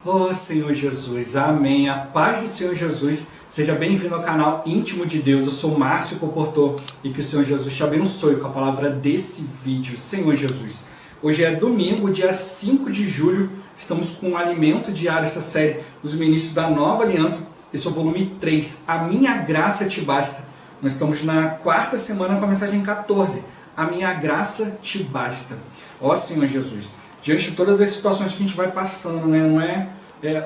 Oh Senhor Jesus, amém. A paz do Senhor Jesus. Seja bem-vindo ao canal Íntimo de Deus. Eu sou Márcio Comportor e que o Senhor Jesus te abençoe com a palavra desse vídeo. Senhor Jesus, hoje é domingo, dia 5 de julho. Estamos com o Alimento Diário, essa série Os Ministros da Nova Aliança. Esse é o volume 3, A Minha Graça Te Basta. Nós estamos na quarta semana com a mensagem 14, A Minha Graça Te Basta. Ó Senhor Jesus, diante de todas as situações que a gente vai passando, né? Não é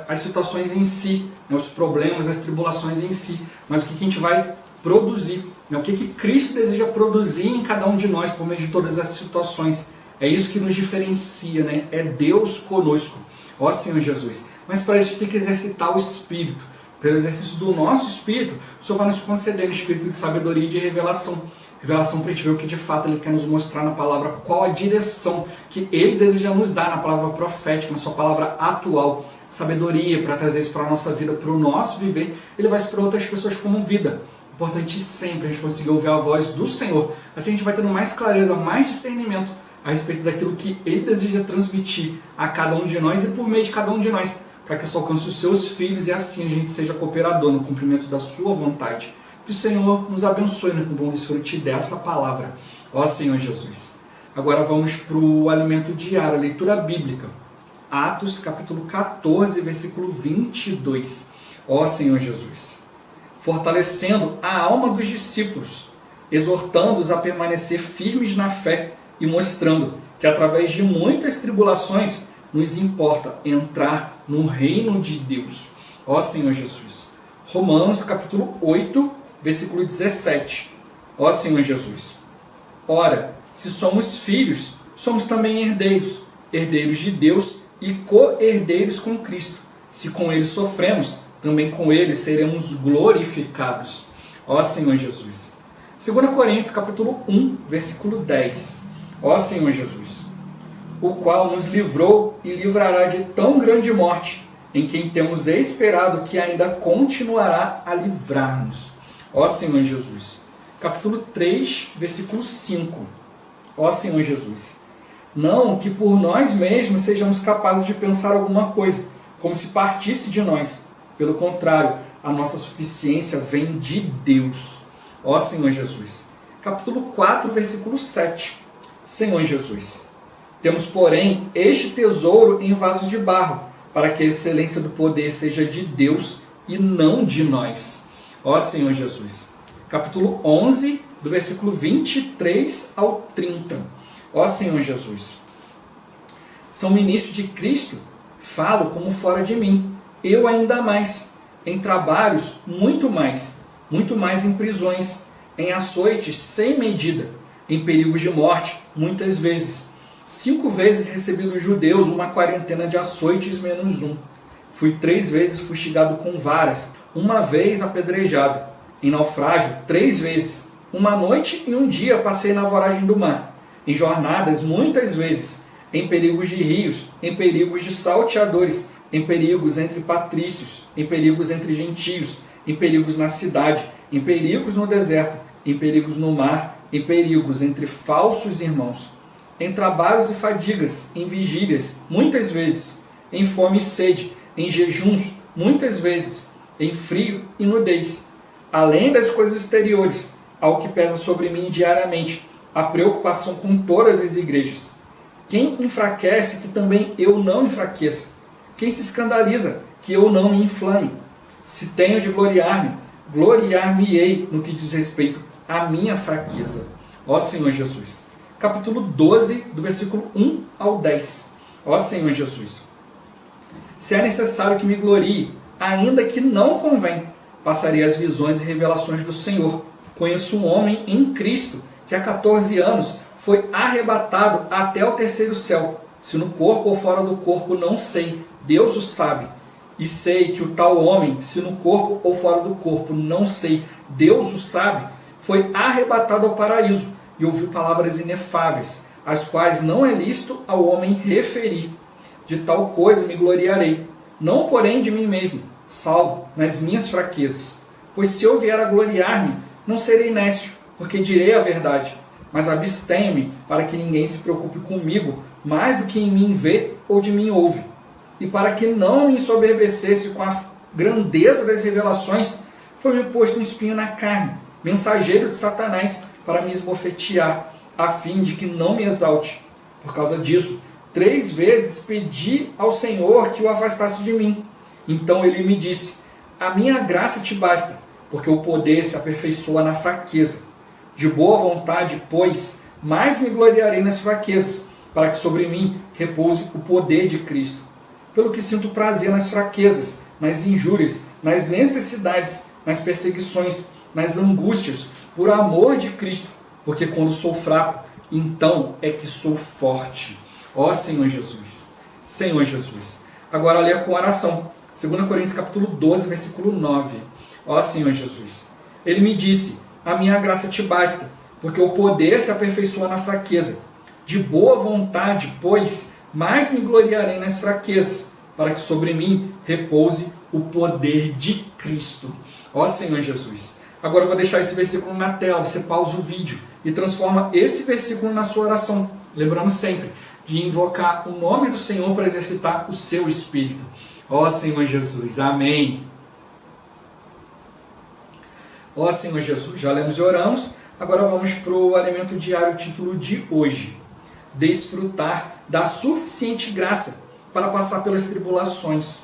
as situações em si, né? Os problemas, as tribulações em si, mas o que a gente vai produzir, né? O que Cristo deseja produzir em cada um de nós por meio de todas as situações. É isso que nos diferencia, né? É Deus conosco, ó Senhor Jesus. Mas para isso a gente tem que exercitar o Espírito. Pelo exercício do nosso Espírito, o Senhor vai nos conceder o Espírito de sabedoria e de revelação. Revelação para a gente ver o que de fato Ele quer nos mostrar na palavra, qual a direção que Ele deseja nos dar na palavra profética, na sua palavra atual. Sabedoria para trazer isso para a nossa vida, para o nosso viver. Ele vai para outras pessoas como vida. Importante sempre a gente conseguir ouvir a voz do Senhor. Assim a gente vai tendo mais clareza, mais discernimento a respeito daquilo que Ele deseja transmitir a cada um de nós e por meio de cada um de nós, para que isso alcance os seus filhos e assim a gente seja cooperador no cumprimento da sua vontade. Que o Senhor nos abençoe com o bom desfrute dessa palavra. Ó Senhor Jesus. Agora vamos para o alimento diário, a leitura bíblica. Atos capítulo 14, versículo 22. Ó Senhor Jesus. Fortalecendo a alma dos discípulos, exortando-os a permanecer firmes na fé e mostrando que através de muitas tribulações nos importa entrar no reino de Deus. Ó Senhor Jesus. Romanos capítulo 8, versículo 17. Ó Senhor Jesus. Ora, se somos filhos, somos também herdeiros, herdeiros de Deus e co-herdeiros com Cristo. Se com Ele sofremos, também com Ele seremos glorificados. Ó Senhor Jesus. 2 Coríntios capítulo 1, versículo 10. Ó Senhor Jesus. O qual nos livrou e livrará de tão grande morte, em quem temos esperado que ainda continuará a livrar-nos. Ó Senhor Jesus. Capítulo 3, versículo 5. Ó Senhor Jesus. Não que por nós mesmos sejamos capazes de pensar alguma coisa, como se partisse de nós. Pelo contrário, a nossa suficiência vem de Deus. Ó Senhor Jesus. Capítulo 4, versículo 7. Senhor Jesus. Temos, porém, este tesouro em vasos de barro, para que a excelência do poder seja de Deus e não de nós. Ó Senhor Jesus. Capítulo 11, do versículo 23 ao 30. Ó Senhor Jesus. São ministro de Cristo, falo como fora de mim. Eu ainda mais. Em trabalhos, muito mais em prisões, em açoites sem medida, em perigos de morte, muitas vezes. 5 vezes recebi dos judeus uma quarentena de açoites menos um. Fui 3 vezes fustigado com varas, 1 vez apedrejado. Em naufrágio, 3 vezes. 1 noite e 1 dia passei na voragem do mar. Em jornadas, muitas vezes. Em perigos de rios, em perigos de salteadores, em perigos entre patrícios, em perigos entre gentios, em perigos na cidade, em perigos no deserto, em perigos no mar, em perigos entre falsos irmãos. Em trabalhos e fadigas, em vigílias, muitas vezes, em fome e sede, em jejuns, muitas vezes, em frio e nudez. Além das coisas exteriores, ao que pesa sobre mim diariamente, a preocupação com todas as igrejas. Quem enfraquece, que também eu não enfraqueça. Quem se escandaliza, que eu não me inflame. Se tenho de gloriar-me, gloriar-me-ei no que diz respeito à minha fraqueza. Ó Senhor Jesus. Capítulo 12, do versículo 1 ao 10. Ó Senhor Jesus. Se é necessário que me glorie, ainda que não convém, passarei as visões e revelações do Senhor. Conheço um homem em Cristo, que há 14 anos foi arrebatado até o 3º céu. Se no corpo ou fora do corpo, não sei, Deus o sabe. E sei que o tal homem, se no corpo ou fora do corpo, não sei, Deus o sabe, foi arrebatado ao paraíso, e ouviu palavras inefáveis, as quais não é lícito ao homem referir. De tal coisa me gloriarei, não porém de mim mesmo, salvo nas minhas fraquezas. Pois se eu vier a gloriar-me, não serei nécio, porque direi a verdade, mas abstenho-me para que ninguém se preocupe comigo mais do que em mim vê ou de mim ouve. e para que não me ensoberbecesse com a grandeza das revelações, foi-me posto um espinho na carne, mensageiro de Satanás, para me esbofetear, a fim de que não me exalte. Por causa disso, 3 vezes pedi ao Senhor que o afastasse de mim. Então ele me disse: a minha graça te basta, porque o poder se aperfeiçoa na fraqueza. De boa vontade, pois, mais me gloriarei nas fraquezas, para que sobre mim repouse o poder de Cristo. Pelo que sinto prazer nas fraquezas, nas injúrias, nas necessidades, nas perseguições, nas angústias, por amor de Cristo, porque quando sou fraco, então é que sou forte. Ó Senhor Jesus, Senhor Jesus. Agora leia com oração, 2 Coríntios capítulo 12, versículo 9. Ó Senhor Jesus, ele me disse: a minha graça te basta, porque o poder se aperfeiçoa na fraqueza. De boa vontade, pois, mais me gloriarei nas fraquezas, para que sobre mim repouse o poder de Cristo. Ó Senhor Jesus. Agora eu vou deixar esse versículo na tela, você pausa o vídeo e transforma esse versículo na sua oração. Lembrando sempre de invocar o nome do Senhor para exercitar o seu espírito. Ó Senhor Jesus, amém. Ó Senhor Jesus, já lemos e oramos, agora vamos para o alimento diário, título de hoje. Desfrutar da suficiente graça para passar pelas tribulações.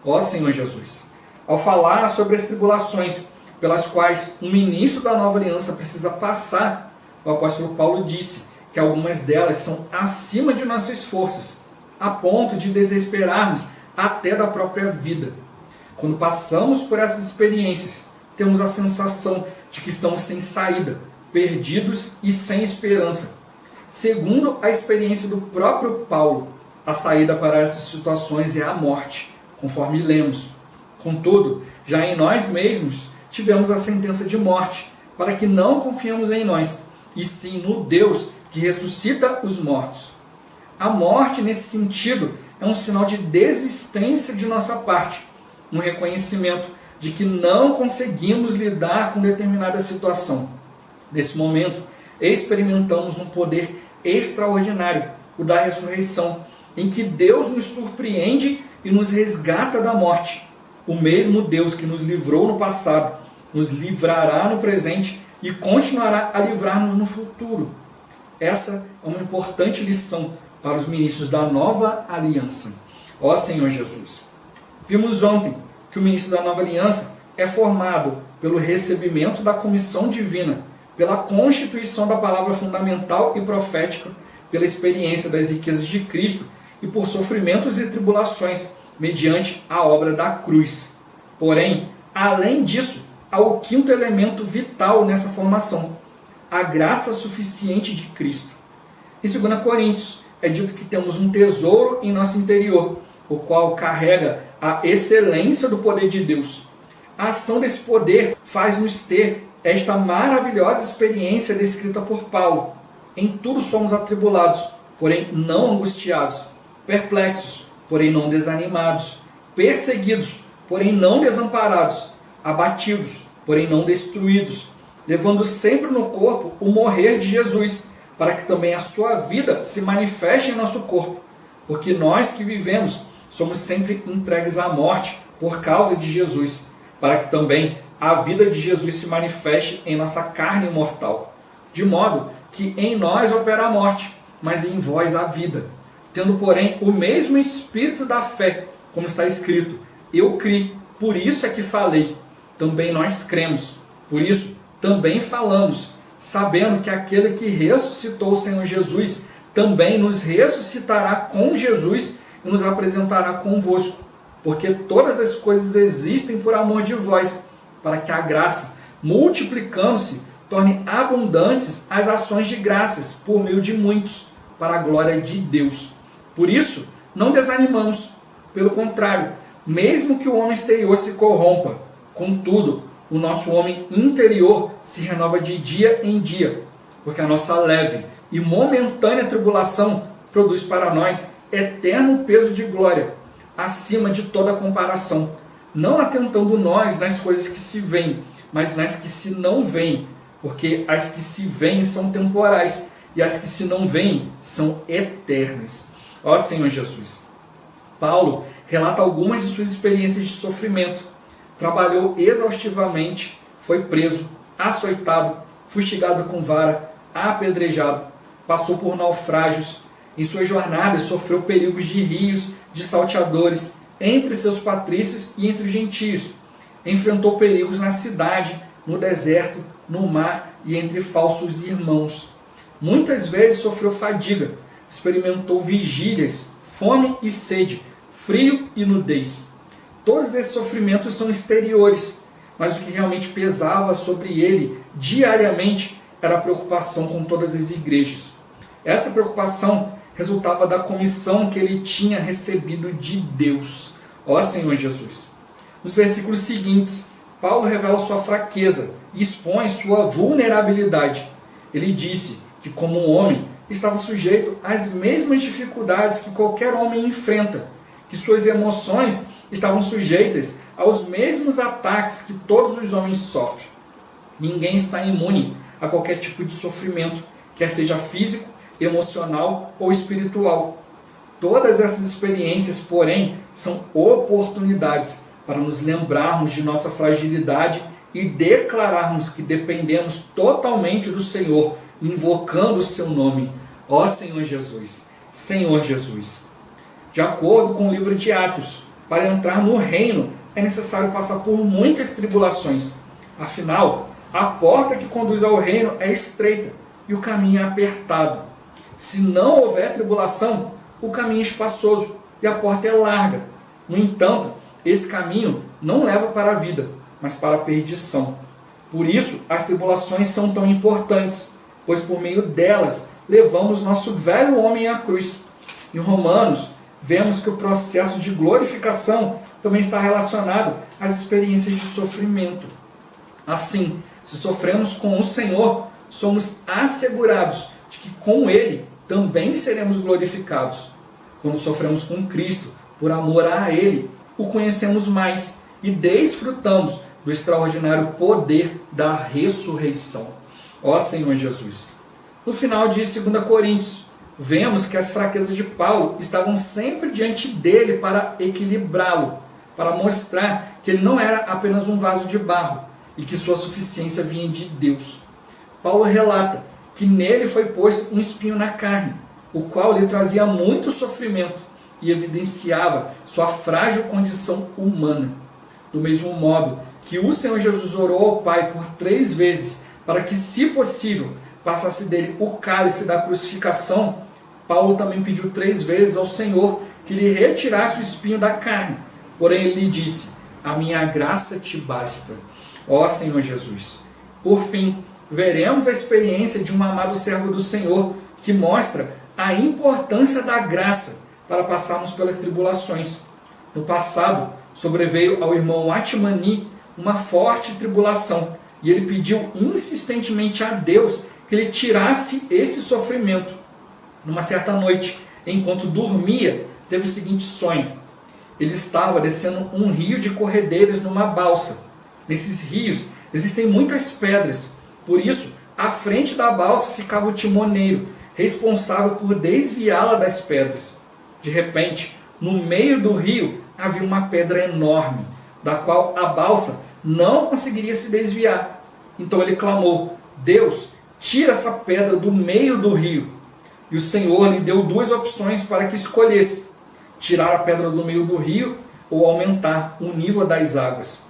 Ó Senhor Jesus, ao falar sobre as tribulações pelas quais um ministro da nova aliança precisa passar, o apóstolo Paulo disse que algumas delas são acima de nossas forças, a ponto de desesperarmos até da própria vida. Quando passamos por essas experiências, temos a sensação de que estamos sem saída, perdidos e sem esperança. Segundo a experiência do próprio Paulo, a saída para essas situações é a morte, conforme lemos. Contudo, já em nós mesmos tivemos a sentença de morte, para que não confiemos em nós, e sim no Deus que ressuscita os mortos. A morte, nesse sentido, é um sinal de desistência de nossa parte, um reconhecimento de que não conseguimos lidar com determinada situação. Nesse momento, experimentamos um poder extraordinário, o da ressurreição, em que Deus nos surpreende e nos resgata da morte. O mesmo Deus que nos livrou no passado, nos livrará no presente e continuará a livrar-nos no futuro. Essa é uma importante lição para os ministros da nova aliança. Ó Senhor Jesus, vimos ontem que o ministro da nova aliança é formado pelo recebimento da comissão divina, pela constituição da palavra fundamental e profética, pela experiência das riquezas de Cristo e por sofrimentos e tribulações, mediante a obra da cruz. Porém, além disso, há o quinto elemento vital nessa formação, a graça suficiente de Cristo. Em 2 Coríntios, é dito que temos um tesouro em nosso interior, o qual carrega a excelência do poder de Deus. A ação desse poder faz-nos ter esta maravilhosa experiência descrita por Paulo. Em tudo somos atribulados, porém não angustiados, perplexos, porém não desanimados, perseguidos, porém não desamparados, abatidos, porém não destruídos, levando sempre no corpo o morrer de Jesus, para que também a sua vida se manifeste em nosso corpo, porque nós que vivemos somos sempre entregues à morte por causa de Jesus, para que também a vida de Jesus se manifeste em nossa carne mortal, de modo que em nós opera a morte, mas em vós a vida. Tendo, porém, o mesmo espírito da fé, como está escrito: eu criei, por isso é que falei. Também nós cremos, por isso também falamos, sabendo que aquele que ressuscitou o Senhor Jesus também nos ressuscitará com Jesus e nos apresentará convosco, porque todas as coisas existem por amor de vós, para que a graça, multiplicando-se, torne abundantes as ações de graças por meio de muitos, para a glória de Deus. Por isso, não desanimamos, pelo contrário, mesmo que o homem exterior se corrompa, contudo, o nosso homem interior se renova de dia em dia, porque a nossa leve e momentânea tribulação produz para nós eterno peso de glória, acima de toda comparação, não atentando nós nas coisas que se veem, mas nas que se não veem, porque as que se veem são temporais, e as que se não veem são eternas. Ó Senhor Jesus, Paulo relata algumas de suas experiências de sofrimento. Trabalhou exaustivamente, foi preso, açoitado, fustigado com vara, apedrejado, passou por naufrágios. Em suas jornadas sofreu perigos de rios, de salteadores, entre seus patrícios e entre os gentios. Enfrentou perigos na cidade, no deserto, no mar e entre falsos irmãos. Muitas vezes sofreu fadiga, experimentou vigílias, fome e sede, frio e nudez. Todos esses sofrimentos são exteriores, mas o que realmente pesava sobre ele diariamente era a preocupação com todas as igrejas. Essa preocupação resultava da comissão que ele tinha recebido de Deus. Ó Senhor Jesus! Nos versículos seguintes, Paulo revela sua fraqueza e expõe sua vulnerabilidade. Ele disse que, como um homem, estava sujeito às mesmas dificuldades que qualquer homem enfrenta, que suas emoções estavam sujeitas aos mesmos ataques que todos os homens sofrem. Ninguém está imune a qualquer tipo de sofrimento, quer seja físico, emocional ou espiritual. Todas essas experiências, porém, são oportunidades para nos lembrarmos de nossa fragilidade e declararmos que dependemos totalmente do Senhor, invocando o seu nome. Ó Senhor Jesus, Senhor Jesus. De acordo com o livro de Atos, para entrar no reino é necessário passar por muitas tribulações. Afinal, a porta que conduz ao reino é estreita e o caminho é apertado. Se não houver tribulação, o caminho é espaçoso e a porta é larga. No entanto, esse caminho não leva para a vida, mas para a perdição. Por isso, as tribulações são tão importantes, pois por meio delas levamos nosso velho homem à cruz. Em Romanos, vemos que o processo de glorificação também está relacionado às experiências de sofrimento. Assim, se sofremos com o Senhor, somos assegurados de que com Ele também seremos glorificados. Quando sofremos com Cristo, por amor a Ele, o conhecemos mais e desfrutamos do extraordinário poder da ressurreição. Ó Senhor Jesus! No final de 2 Coríntios, vemos que as fraquezas de Paulo estavam sempre diante dele para equilibrá-lo, para mostrar que ele não era apenas um vaso de barro e que sua suficiência vinha de Deus. Paulo relata que nele foi posto um espinho na carne, o qual lhe trazia muito sofrimento e evidenciava sua frágil condição humana. Do mesmo modo que o Senhor Jesus orou ao Pai por 3 vezes para que, se possível, passasse dele o cálice da crucificação, Paulo também pediu 3 vezes ao Senhor que lhe retirasse o espinho da carne. Porém ele lhe disse: a minha graça te basta. Ó Senhor Jesus! Por fim, veremos a experiência de um amado servo do Senhor que mostra a importância da graça para passarmos pelas tribulações. No passado, sobreveio ao irmão Atmani uma forte tribulação e ele pediu insistentemente a Deus que lhe tirasse esse sofrimento. Numa certa noite, enquanto dormia, teve o seguinte sonho. Ele estava descendo um rio de corredeiras numa balsa. Nesses rios existem muitas pedras, por isso, à frente da balsa ficava o timoneiro, responsável por desviá-la das pedras. De repente, no meio do rio, havia uma pedra enorme, da qual a balsa não conseguiria se desviar. Então ele clamou: Deus, tira essa pedra do meio do rio. E o Senhor lhe deu 2 opções para que escolhesse: tirar a pedra do meio do rio ou aumentar o nível das águas.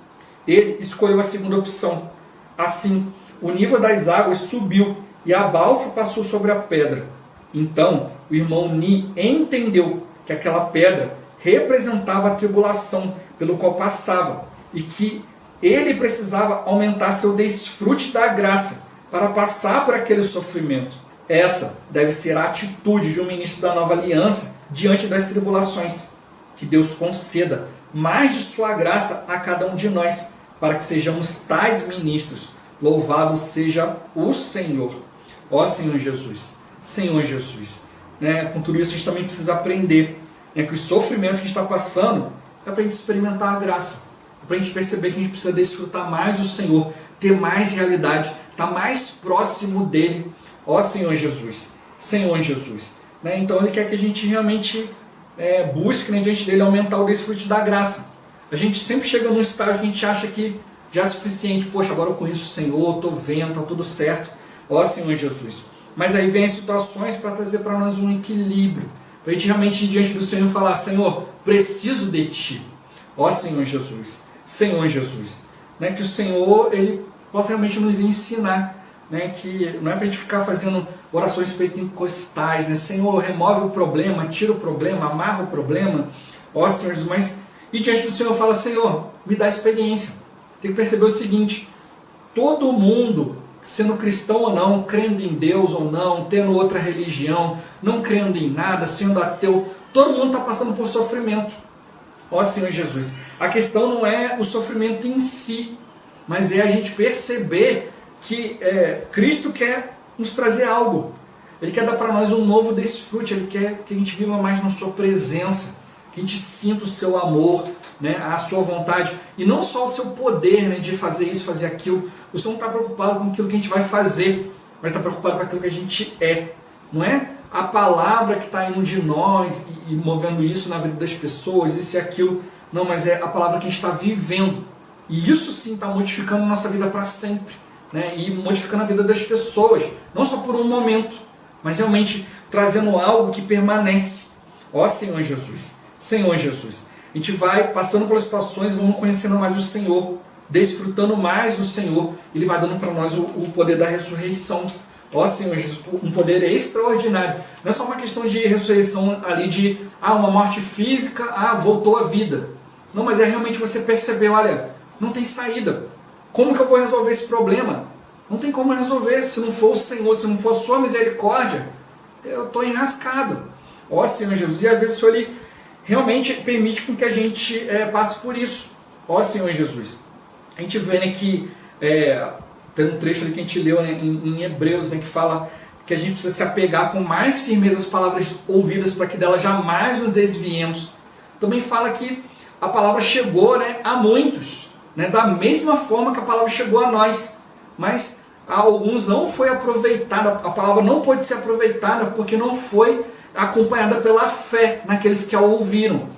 Ele escolheu a segunda opção. Assim, o nível das águas subiu e a balsa passou sobre a pedra. Então, o irmão Ni entendeu que aquela pedra representava a tribulação pelo qual passava e que ele precisava aumentar seu desfrute da graça para passar por aquele sofrimento. Essa deve ser a atitude de um ministro da nova aliança diante das tribulações. Que Deus conceda mais de sua graça a cada um de nós, para que sejamos tais ministros. Louvado seja o Senhor. Ó Senhor Jesus, Senhor Jesus. Com tudo isso a gente também precisa aprender que os sofrimentos que a gente está passando é para a gente experimentar a graça. É para a gente perceber que a gente precisa desfrutar mais do Senhor, ter mais realidade, estar mais próximo dEle. Ó Senhor Jesus, Senhor Jesus. Então Ele quer que a gente realmente busque, né, diante dele aumentar o desfrute da graça. A gente sempre chega num estágio que a gente acha que já é suficiente. Poxa, agora eu conheço o Senhor, estou vendo, está tudo certo. Ó Senhor Jesus. Mas aí vem as situações para trazer para nós um equilíbrio. Para a gente realmente ir diante do Senhor e falar: Senhor, preciso de Ti. Ó Senhor Jesus. Senhor Jesus. Né, que o Senhor ele possa realmente nos ensinar. Né, que não é para a gente ficar fazendo orações pentecostais. Né, Senhor, remove o problema, tira o problema, amarra o problema. Ó Senhor Jesus. Mas e diante do Senhor fala: Senhor, me dá experiência. Tem que perceber o seguinte: todo mundo, sendo cristão ou não, crendo em Deus ou não, tendo outra religião, não crendo em nada, sendo ateu, todo mundo está passando por sofrimento. Ó Senhor Jesus, a questão não é o sofrimento em si, mas é a gente perceber que Cristo quer nos trazer algo. Ele quer dar para nós um novo desfrute, Ele quer que a gente viva mais na sua presença, que a gente sinta o seu amor, né, a sua vontade, e não só o seu poder, né, de fazer isso, fazer aquilo. O Senhor não está preocupado com aquilo que a gente vai fazer, mas está preocupado com aquilo que a gente é. Não é a palavra que está indo de nós e movendo isso na vida das pessoas, isso e aquilo. Não, mas é a palavra que a gente está vivendo. E isso sim está modificando a nossa vida para sempre, né, e modificando a vida das pessoas, não só por um momento, mas realmente trazendo algo que permanece. Ó Senhor Jesus, Senhor Jesus. A gente vai passando pelas situações e vamos conhecendo mais o Senhor, desfrutando mais o Senhor. Ele vai dando para nós o poder da ressurreição. Ó Senhor Jesus, um poder extraordinário. Não é só uma questão de ressurreição ali de uma morte física, voltou à vida. Não, mas é realmente você perceber: olha, não tem saída. Como que eu vou resolver esse problema? Não tem como resolver se não for o Senhor, se não for a sua misericórdia. Eu estou enrascado. Ó Senhor Jesus, e às vezes o Senhor Ele realmente permite com que a gente passe por isso. Ó Senhor Jesus. A gente vê, né, que tem um trecho ali que a gente leu, né, em Hebreus, né, que fala que a gente precisa se apegar com mais firmeza às palavras ouvidas para que delas jamais nos desviemos. Também fala que a palavra chegou, né, a muitos, né, da mesma forma que a palavra chegou a nós, mas a alguns não foi aproveitada. A palavra não pôde ser aproveitada porque não foi acompanhada pela fé naqueles que a ouviram.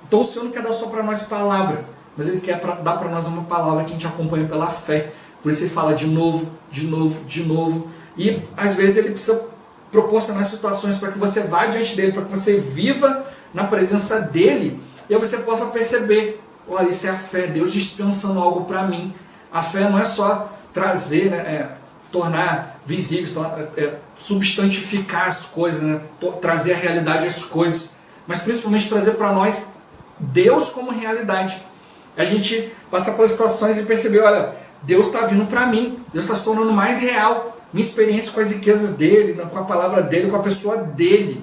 Então o Senhor não quer dar só para nós palavra, mas Ele quer dar para nós uma palavra que a gente acompanha pela fé. Por isso Ele fala de novo, de novo, de novo. E às vezes Ele precisa proporcionar situações para que você vá diante dEle, para que você viva na presença dEle, e aí você possa perceber: olha, isso é a fé, Deus dispensando algo para mim. A fé não é só trazer, né, tornar visíveis, substantificar as coisas, né, trazer a realidade às coisas, mas principalmente trazer para nós Deus como realidade. A gente passar pelas situações e perceber: olha, Deus está vindo para mim, Deus está se tornando mais real, minha experiência com as riquezas dEle, com a palavra dEle, com a pessoa dEle.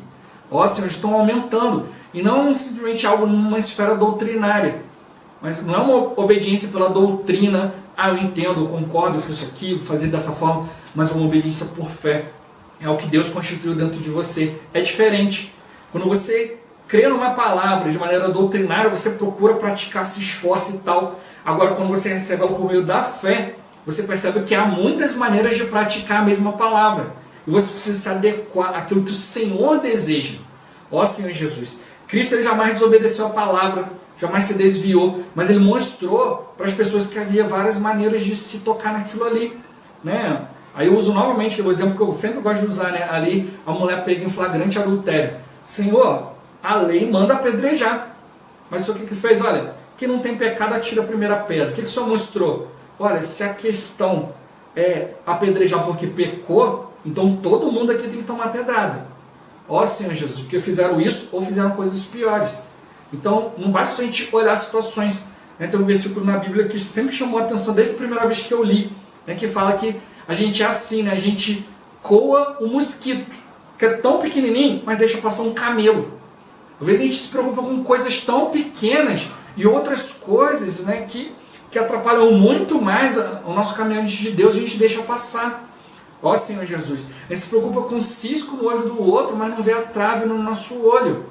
Ó Senhor, estão aumentando, e não simplesmente algo numa esfera doutrinária, mas não é uma obediência pela doutrina: eu entendo, eu concordo com isso aqui, vou fazer dessa forma, mas uma obediência por fé. É o que Deus constituiu dentro de você. É diferente. Quando você crê numa palavra de maneira doutrinária, você procura praticar, se esforça e tal. Agora, quando você recebe ela por meio da fé, você percebe que há muitas maneiras de praticar a mesma palavra. E você precisa se adequar àquilo que o Senhor deseja. Ó Senhor Jesus, Cristo Ele jamais desobedeceu a palavra, jamais se desviou, mas Ele mostrou para as pessoas que havia várias maneiras de se tocar naquilo ali, né? Aí eu uso novamente o exemplo que eu sempre gosto de usar, né? Ali a mulher pega em flagrante adultério. Senhor, a lei manda apedrejar, mas o que fez? Olha, quem não tem pecado atira a primeira pedra. O que o Senhor mostrou? Olha, se a questão é apedrejar porque pecou, então todo mundo aqui tem que tomar pedrada. Ó Senhor Jesus, porque fizeram isso ou fizeram coisas piores. Então não basta a gente olhar as situações, né? Tem um versículo na Bíblia que sempre chamou a atenção desde a primeira vez que eu li, né? Que fala que a gente é assim, né? A gente coa o mosquito, que é tão pequenininho, mas deixa passar um camelo. Às vezes a gente se preocupa com coisas tão pequenas e outras coisas, né, que atrapalham muito mais o nosso caminho diante de Deus, a gente deixa passar. Ó Senhor Jesus, a gente se preocupa com o cisco no olho do outro, mas não vê a trave no nosso olho.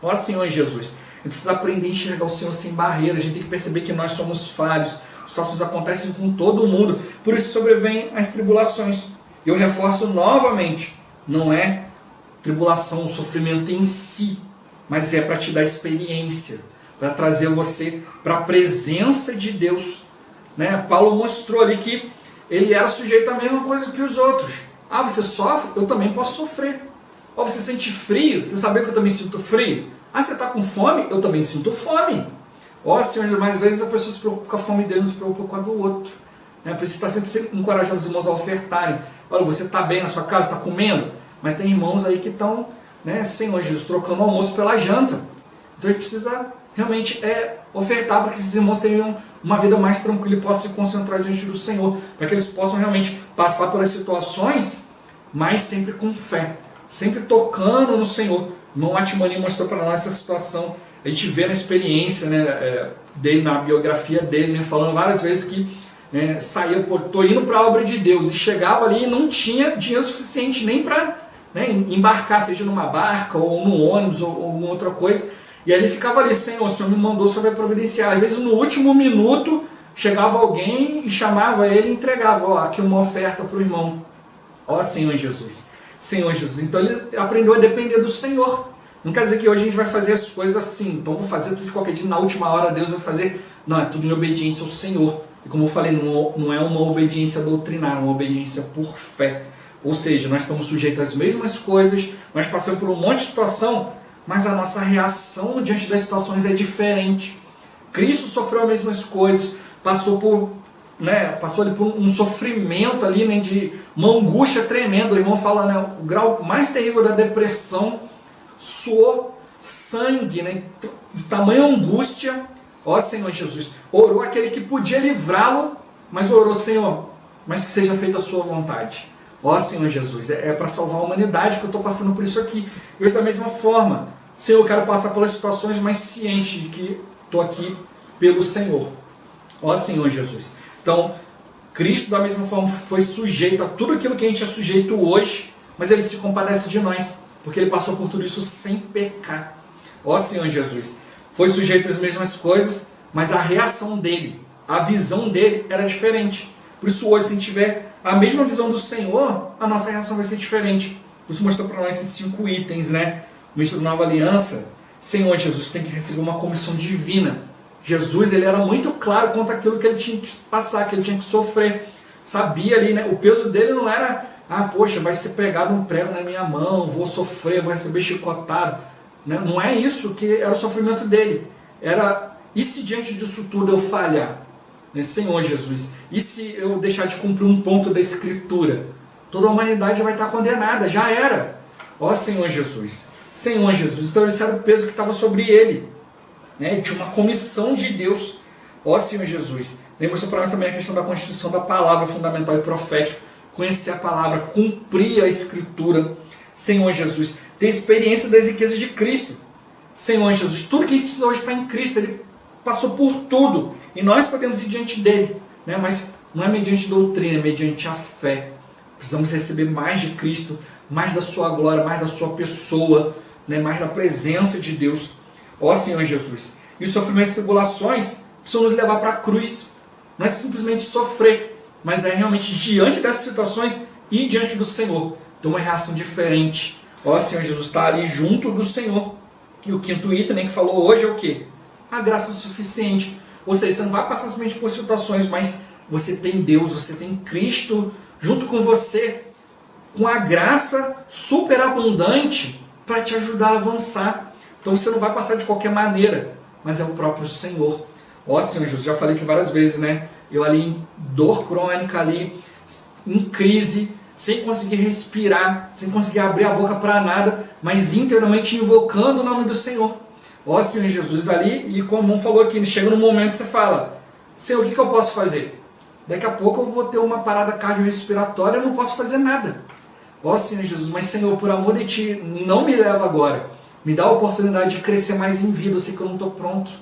Ó Senhor Jesus, a gente precisa aprender a enxergar o Senhor sem barreiras. A gente tem que perceber que nós somos falhos, os situações acontecem com todo mundo, por isso sobrevêm as tribulações. E eu reforço novamente, não é tribulação, o sofrimento em si, mas é para te dar experiência, para trazer você para a presença de Deus. Né? Paulo mostrou ali que ele era sujeito à mesma coisa que os outros. Ah, você sofre? Eu também posso sofrer. Ou você sente frio? Você sabe que eu também sinto frio? Ah, você está com fome? Eu também sinto fome. Ó, Senhor, mais vezes a pessoa se preocupa com a fome dele, não se preocupa com a do outro. Né? Por isso está sempre encorajando os irmãos a ofertarem. Olha, você está bem na sua casa, está comendo? Mas tem irmãos aí que estão, né, Senhor Jesus, trocando o almoço pela janta. Então a gente precisa realmente ofertar para que esses irmãos tenham uma vida mais tranquila e possam se concentrar diante do Senhor, para que eles possam realmente passar pelas situações, mas sempre com fé, sempre tocando no Senhor. O irmão Atmani mostrou para nós essa situação, a gente vê na experiência, né, dele, na biografia dele, né, falando várias vezes que saía, estou indo para a obra de Deus, e chegava ali e não tinha dinheiro suficiente nem para embarcar, seja numa barca, ou no ônibus, ou alguma outra coisa. E aí ele ficava ali, Senhor, o Senhor me mandou, o Senhor vai providenciar. Às vezes no último minuto chegava alguém e chamava ele e entregava, ó, aqui uma oferta para o irmão. Ó, Senhor Jesus. Senhor Jesus. Então ele aprendeu a depender do Senhor. Não quer dizer que hoje a gente vai fazer as coisas assim, então vou fazer tudo de qualquer dia, na última hora Deus vai fazer. Não, é tudo em obediência ao Senhor. E como eu falei, não é uma obediência doutrinária, é uma obediência por fé. Ou seja, nós estamos sujeitos às mesmas coisas, nós passamos por um monte de situação, mas a nossa reação diante das situações é diferente. Cristo sofreu as mesmas coisas, passou ali por um sofrimento ali, né, de uma angústia tremenda. O irmão fala, né, o grau mais terrível da depressão, suou sangue, né, de tamanha angústia. Ó Senhor Jesus, orou aquele que podia livrá-lo, mas orou, Senhor, mas que seja feita a sua vontade. Ó Senhor Jesus, é para salvar a humanidade que eu estou passando por isso aqui. Eu da mesma forma, Senhor, eu quero passar pelas situações, mas ciente de que estou aqui pelo Senhor. Ó Senhor Jesus. Então, Cristo da mesma forma foi sujeito a tudo aquilo que a gente é sujeito hoje, mas Ele se compadece de nós, porque Ele passou por tudo isso sem pecar. Ó Senhor Jesus. Foi sujeito às mesmas coisas, mas a reação dele, a visão dele era diferente. Por isso hoje, se a gente tiver a mesma visão do Senhor, a nossa reação vai ser diferente. Isso mostrou para nós esses 5 itens, né? O ministro da Nova Aliança, Senhor Jesus tem que receber uma comissão divina. Jesus, ele era muito claro quanto àquilo que ele tinha que passar, que ele tinha que sofrer. Sabia ali, né? O peso dele não era, poxa, vai ser pregado um prego na minha mão, vou sofrer, vou receber chicotado. Não é isso que era o sofrimento dele. Era, e se diante disso tudo eu falhar? Senhor Jesus, e se eu deixar de cumprir um ponto da Escritura? Toda a humanidade vai estar condenada, já era. Ó Senhor Jesus, Senhor Jesus. Então esse era o peso que estava sobre ele. Ele tinha uma comissão de Deus. Ó Senhor Jesus. Lembra-se para nós também a questão da constituição da palavra fundamental e profética. Conhecer a palavra, cumprir a Escritura. Senhor Jesus, ter experiência das riquezas de Cristo. Senhor Jesus, tudo que a gente precisa hoje está em Cristo. Ele passou por tudo. E nós podemos ir diante dele, né? Mas não é mediante doutrina, é mediante a fé. Precisamos receber mais de Cristo, mais da sua glória, mais da sua pessoa, né? Mais da presença de Deus. Ó Senhor Jesus. E os sofrimentos e tribulações precisam nos levar para a cruz. Não é simplesmente sofrer, mas é realmente diante dessas situações e diante do Senhor. Ter uma reação diferente. Ó Senhor Jesus, está ali junto do Senhor. E o 5º item que falou hoje é o quê? A graça suficiente. Ou seja, você não vai passar somente por situações, mas você tem Deus, você tem Cristo junto com você, com a graça superabundante para te ajudar a avançar. Então você não vai passar de qualquer maneira, mas é o próprio Senhor. Ó Senhor Jesus, já falei aqui várias vezes, né? Eu ali em dor crônica, ali em crise, sem conseguir respirar, sem conseguir abrir a boca para nada, mas inteiramente invocando o nome do Senhor. Ó Senhor Jesus, ali, e como o irmão falou aqui, chega num momento que você fala, Senhor, o que eu posso fazer? Daqui a pouco eu vou ter uma parada cardiorrespiratória, eu não posso fazer nada. Ó Senhor Jesus, mas Senhor, por amor de Ti, não me leva agora. Me dá a oportunidade de crescer mais em vida, eu sei que eu não estou pronto.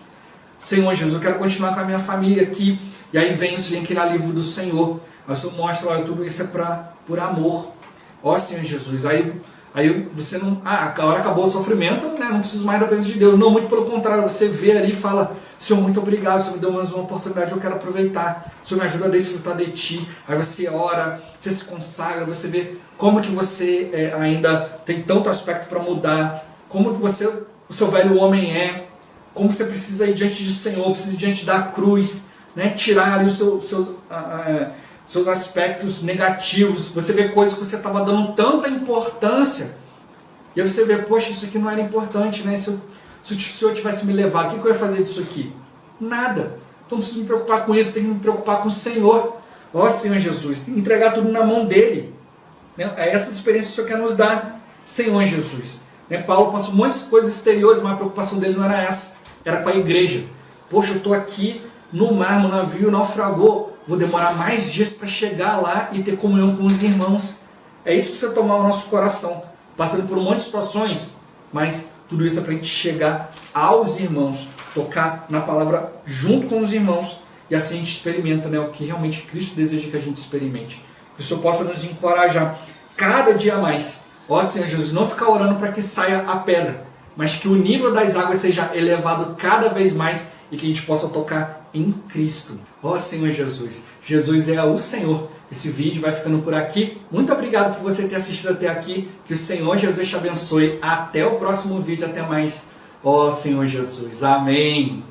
Senhor Jesus, eu quero continuar com a minha família aqui. E aí vem aquele alívio do Senhor. Aí o Senhor mostra, olha, tudo isso é por amor. Ó Senhor Jesus, aí você não... a hora acabou o sofrimento, né? Não preciso mais da presença de Deus. Não, muito pelo contrário, você vê ali e fala, Senhor, muito obrigado, o Senhor me deu mais uma oportunidade, eu quero aproveitar. O Senhor me ajuda a desfrutar de Ti. Aí você ora, você se consagra, você vê como que você ainda tem tanto aspecto para mudar, como que você o seu velho homem é, como você precisa ir diante do Senhor, precisa ir diante da cruz, né? Tirar ali os seus aspectos negativos. Você vê coisas que você estava dando tanta importância, e aí você vê, poxa, isso aqui não era importante, né? Se o Senhor tivesse me levado, o que eu ia fazer disso aqui? Nada. Então não preciso me preocupar com isso, tenho que me preocupar com o Senhor. Ó Senhor Jesus, tem que entregar tudo na mão dele. É essa experiência que o Senhor quer nos dar, Senhor Jesus. Paulo passou um monte de coisas exteriores, mas a preocupação dele não era essa, era com a igreja. Poxa, eu estou aqui no mar, no navio, naufragou, vou demorar mais dias para chegar lá e ter comunhão com os irmãos. É isso que precisa tomar o nosso coração, passando por um monte de situações, mas tudo isso é para a gente chegar aos irmãos, tocar na palavra junto com os irmãos, e assim a gente experimenta, né, o que realmente Cristo deseja que a gente experimente. Que o Senhor possa nos encorajar cada dia mais. Ó Senhor Jesus, não ficar orando para que saia a pedra, mas que o nível das águas seja elevado cada vez mais e que a gente possa tocar em Cristo. Ó Senhor Jesus, Jesus é o Senhor. Esse vídeo vai ficando por aqui. Muito obrigado por você ter assistido até aqui. Que o Senhor Jesus te abençoe. Até o próximo vídeo. Até mais. Ó Senhor Jesus. Amém.